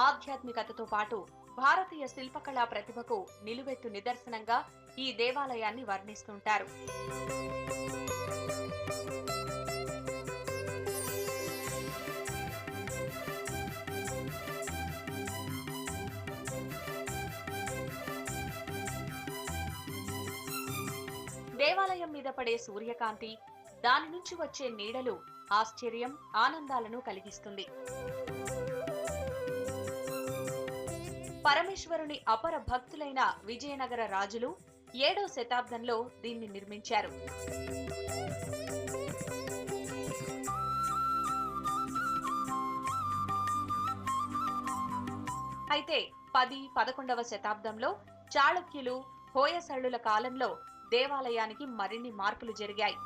ఆధ్యాత్మికతతో పాటు భారతీయ శిల్పకళా ప్రతిభకు నిలువెత్తు నిదర్శనంగా ఈ దేవాలయాన్ని వర్ణిస్తుంటారు. దేవాలయం మీద పడే సూర్యకాంతి, దాని నుంచి వచ్చే నీడలు ఆశ్చర్యం, ఆనందాలను కలిగిస్తుంది. పరమేశ్వరుని అపర భక్తులైన విజయనగర రాజులు 7వ శతాబ్దంలో దీన్ని నిర్మించారు. అయితే 10, 11వ శతాబ్దంలో చాళుక్యులు, హోయసళ్ళుల కాలంలో దేవాలయానికి మరిన్ని మార్పులు జరిగాయి.